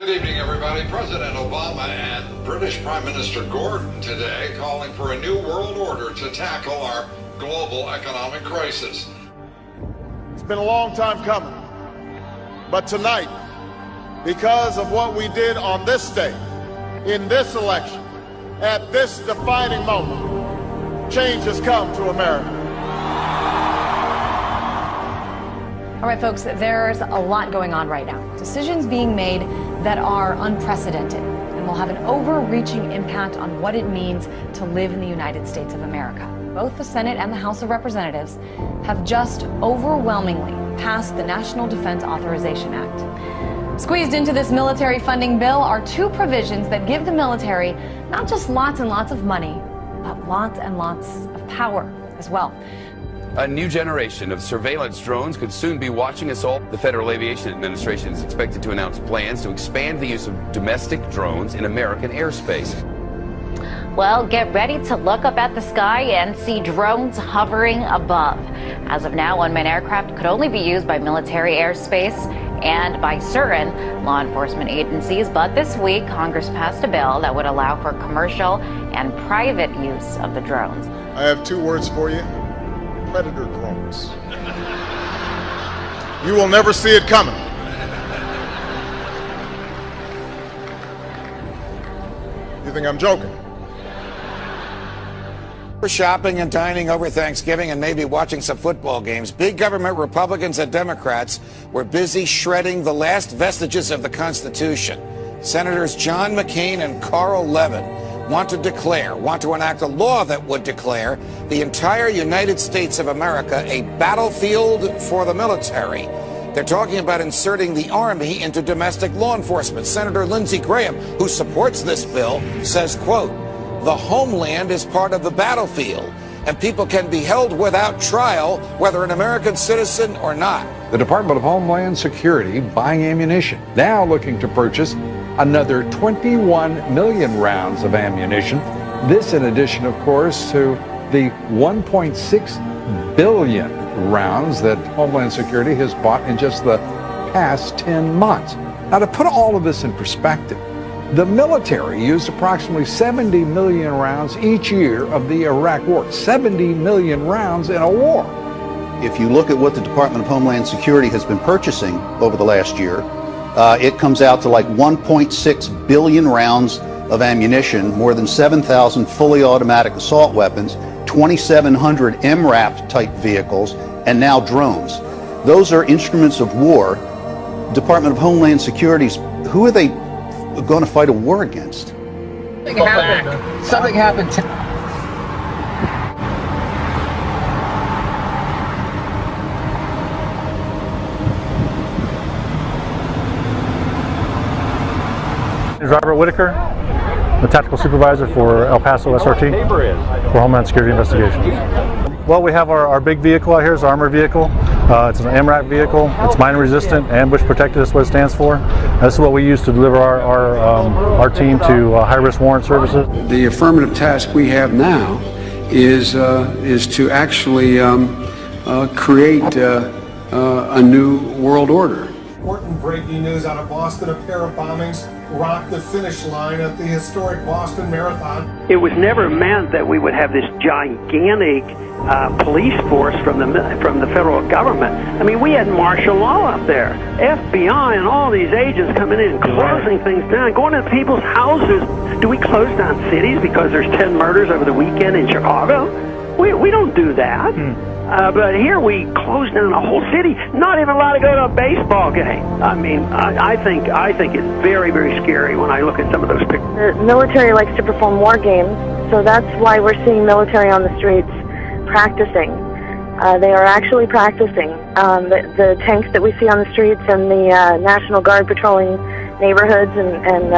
Good evening, everybody. President Obama and British Prime Minister Gordon today calling for a new world order to tackle our global economic crisis. It's been a long time coming, but tonight, because of what we did on this day, in this election, at this defining moment, change has come to America. All right, folks, there's a lot going on right now. Decisions being made that are unprecedented and will have an overreaching impact on what it means to live in the United States of America. Both the Senate and the House of Representatives have just overwhelmingly passed the National Defense Authorization Act. Squeezed into this military funding bill are two provisions that give the military not just lots and lots of money, but lots and lots of power as well. A new generation of surveillance drones could soon be watching us all. The Federal Aviation Administration is expected to announce plans to expand the use of domestic drones in American airspace. Well, get ready to look up at the sky and see drones hovering above. As of now, unmanned aircraft could only be used by military airspace and by certain law enforcement agencies. But this week, Congress passed a bill that would allow for commercial and private use of the drones. I have two words for you: predator drones. You will never see it coming. You think I'm joking? For shopping and dining over Thanksgiving and maybe watching some football games, big government Republicans and Democrats were busy shredding the last vestiges of the Constitution. Senators John McCain and Carl Levin want to enact a law that would declare the entire United States of America a battlefield for the military. They're talking about inserting the Army into domestic law enforcement. Senator Lindsey Graham, who supports this bill, says, quote, "The homeland is part of the battlefield, and people can be held without trial, whether an American citizen or not." The Department of Homeland Security buying ammunition, now looking to purchase another 21 million rounds of ammunition. This in addition, of course, to the 1.6 billion rounds that Homeland Security has bought in just the past 10 months. Now, to put all of this in perspective, the military used approximately 70 million rounds each year of the Iraq War. 70 million rounds in a war. If you look at what the Department of Homeland Security has been purchasing over the last year, it comes out to like 1.6 billion rounds of ammunition, more than 7,000 fully automatic assault weapons, 2,700 MRAP type vehicles, and now drones. Those are instruments of war. Department of Homeland Security's, who are they going to fight a war against? Something happened. Robert Whitaker, the tactical supervisor for El Paso SRT for Homeland Security Investigations. Well, we have our big vehicle out here. It's an armored vehicle. It's an MRAP vehicle. It's mine resistant, ambush protected. That's what it stands for. This is what we use to deliver our team to high-risk warrant services. The affirmative task we have now is to actually create a new world order. Important breaking news out of Boston: a pair of bombings rocked the finish line at the historic Boston Marathon. It was never meant that we would have this gigantic police force from the federal government. I mean, we had martial law up there, FBI and all these agents coming in and closing things down, going to people's houses. Do we close down cities because there's 10 murders over the weekend in Chicago? We don't do that. But here we close down a whole city, not even allowed to go to a baseball game. I mean, I think it's very, very scary when I look at some of those pictures. The military likes to perform war games, so that's why we're seeing military on the streets practicing. They are actually practicing. The tanks that we see on the streets and the National Guard patrolling neighborhoods and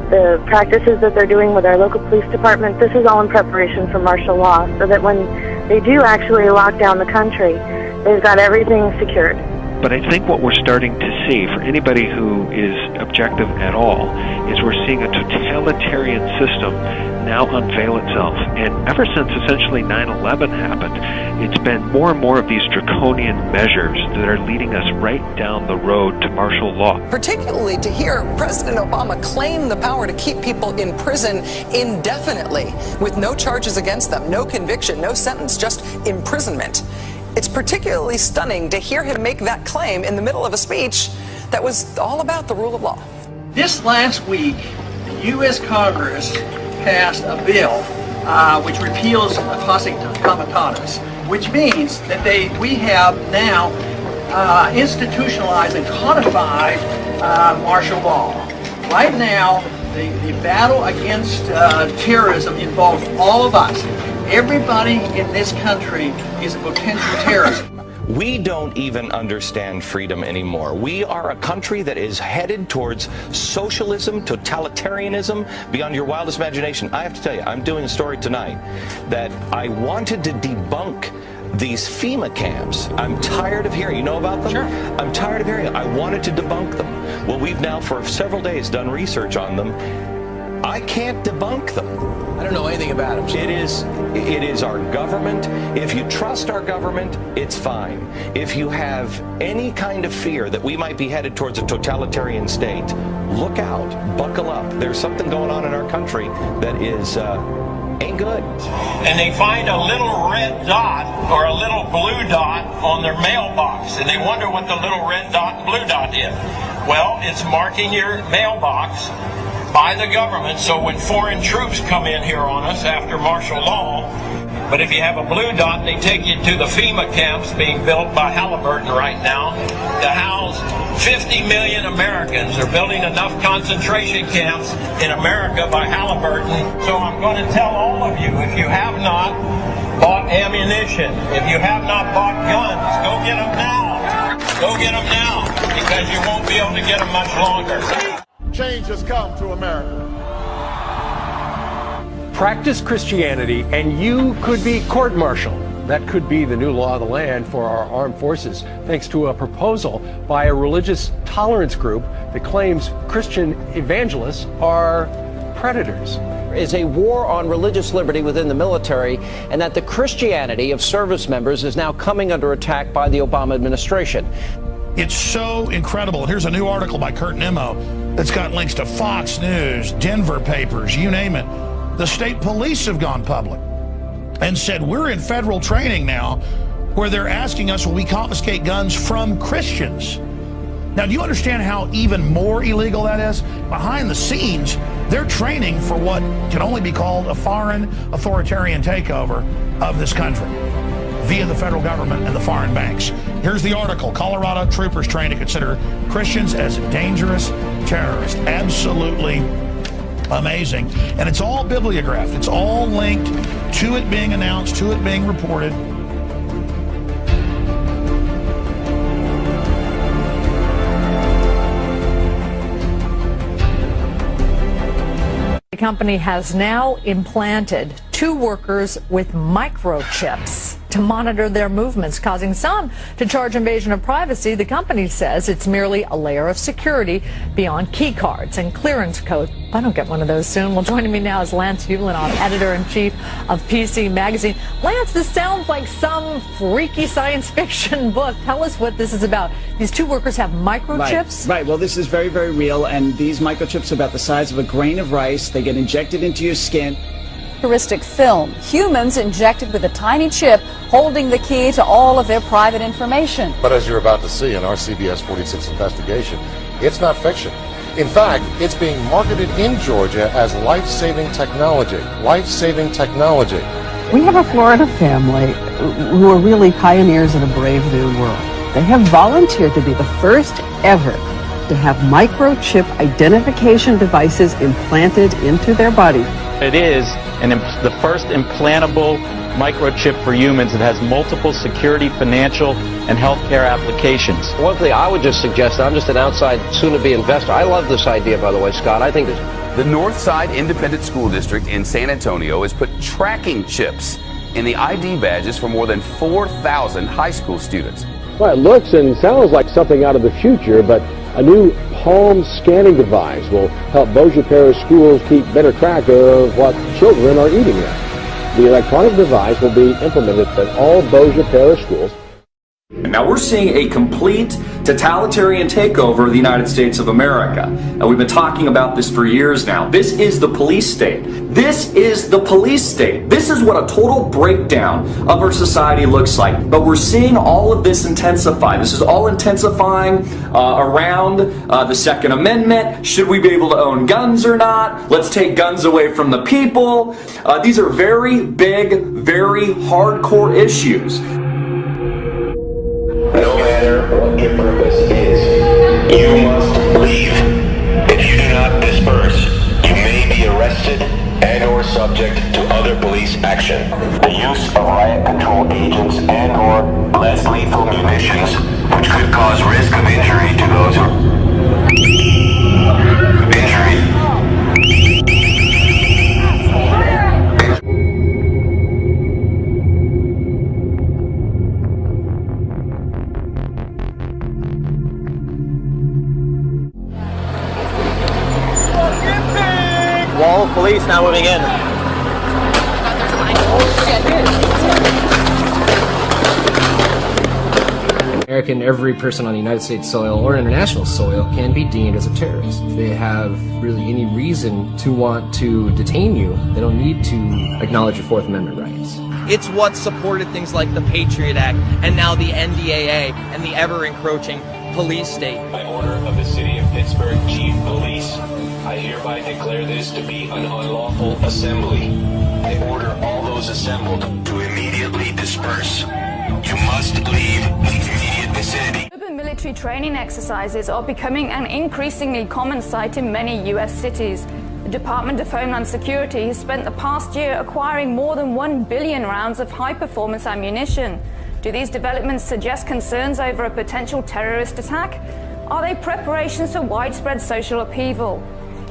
the practices that they're doing with our local police department, this is all in preparation for martial law, so that when they do actually lock down the country, they've got everything secured. But I think what we're starting to see, for anybody who is objective at all, is we're seeing a totalitarian system now unveil itself. And ever since essentially 9/11 happened, it's been more and more of these draconian measures that are leading us right down the road to martial law. Particularly to hear President Obama claim the power to keep people in prison indefinitely with no charges against them, no conviction, no sentence, just imprisonment. It's particularly stunning to hear him make that claim in the middle of a speech that was all about the rule of law. This last week, the U.S. Congress passed a bill which repeals posse comitatus, which means that we have now institutionalized and codified martial law. Right now, the battle against terrorism involves all of us. Everybody in this country is a potential terrorist. We don't even understand freedom anymore. We are a country that is headed towards socialism, totalitarianism, beyond your wildest imagination. I have to tell you, I'm doing a story tonight that I wanted to debunk these FEMA camps. I'm tired of hearing. You know about them? Sure. I'm tired of hearing. I wanted to debunk them. Well, we've now for several days done research on them. I can't debunk them. I don't know anything about them. It is our government. If you trust our government, it's fine. If you have any kind of fear that we might be headed towards a totalitarian state, look out, buckle up. There's something going on in our country that is ain't good. And they find a little red dot or a little blue dot on their mailbox, and they wonder what the little red dot and blue dot is. Well, it's marking your mailbox by the government, so when foreign troops come in here on us after martial law, but if you have a blue dot, they take you to the FEMA camps being built by Halliburton right now to house 50 million Americans. They're building enough concentration camps in America by Halliburton. So I'm going to tell all of you, if you have not bought ammunition, if you have not bought guns, go get them now. Go get them now, because you won't be able to get them much longer. Change has come to America. Practice Christianity and you could be court-martialed. That could be the new law of the land for our armed forces, thanks to a proposal by a religious tolerance group that claims Christian evangelists are predators. Is a war on religious liberty within the military, and that the Christianity of service members is now coming under attack by the Obama administration. It's so incredible. Here's a new article by Kurt Nimmo that's got links to Fox News, Denver papers, you name it. The state police have gone public and said, we're in federal training now where they're asking us, will we confiscate guns from Christians? Now, do you understand how even more illegal that is? Behind the scenes, they're training for what can only be called a foreign authoritarian takeover of this country via the federal government and the foreign banks. Here's the article. Colorado troopers trained to consider Christians as dangerous terrorists. Absolutely amazing. And it's all bibliographed. It's all linked to it being announced, to it being reported. The company has now implanted 2 workers with microchips to monitor their movements, causing some to charge invasion of privacy. The company says it's merely a layer of security beyond key cards and clearance codes. I don't get one of those soon. Well, joining me now is Lance Ulanoff, editor-in-chief of PC Magazine. Lance, this sounds like some freaky science fiction book. Tell us what this is about. These 2 workers have microchips? Right. Well, this is very, very real, and these microchips are about the size of a grain of rice. They get injected into your skin. Futuristic film. Humans injected with a tiny chip holding the key to all of their private information. But as you're about to see in our CBS 46 investigation, it's not fiction. In fact, it's being marketed in Georgia as life-saving technology. Life-saving technology. We have a Florida family who are really pioneers in a brave new world. They have volunteered to be the first ever to have microchip identification devices implanted into their body. It is the first implantable microchip for humans that has multiple security, financial, and healthcare applications. One thing I would just suggest, I'm just an outside soon-to-be investor. I love this idea, by the way, Scott. I think this... The Northside Independent School District in San Antonio has put tracking chips in the ID badges for more than 4,000 high school students. Well, it looks and sounds like something out of the future, but a new palm scanning device will help Bossier Parish schools keep better track of what children are eating at. The electronic device will be implemented at all Bossier Parish schools. Now we're seeing a complete totalitarian takeover of the United States of America. And we've been talking about this for years now. This is the police state. This is the police state. This is what a total breakdown of our society looks like. But we're seeing all of this intensify. This is all intensifying around the Second Amendment. Should we be able to own guns or not? Let's take guns away from the people. These are very big, very hardcore issues. No matter what your purpose is, you must leave. If you do not disperse, you may be arrested and or subject to other police action. The use of riot control agents and or less lethal munitions, which could cause risk of injury to those who Wall of police now moving in. American, every person on United States soil or international soil can be deemed as a terrorist. If they have really any reason to want to detain you, they don't need to acknowledge your Fourth Amendment rights. It's what supported things like the Patriot Act and now the NDAA and the ever-encroaching police state. By order of the City of Pittsburgh Chief Police, I hereby declare this to be an unlawful assembly. I order all those assembled to immediately disperse. You must leave the immediate vicinity. Urban military training exercises are becoming an increasingly common sight in many U.S. cities. The Department of Homeland Security has spent the past year acquiring more than 1 billion rounds of high-performance ammunition. Do these developments suggest concerns over a potential terrorist attack? Are they preparations for widespread social upheaval?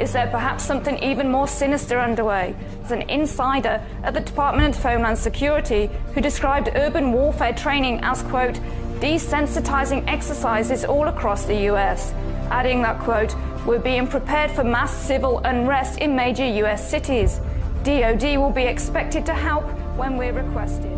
Is there perhaps something even more sinister underway? There's an insider at the Department of Homeland Security who described urban warfare training as, quote, desensitizing exercises all across the US, adding that, quote, we're being prepared for mass civil unrest in major US cities. DoD will be expected to help when we're requested.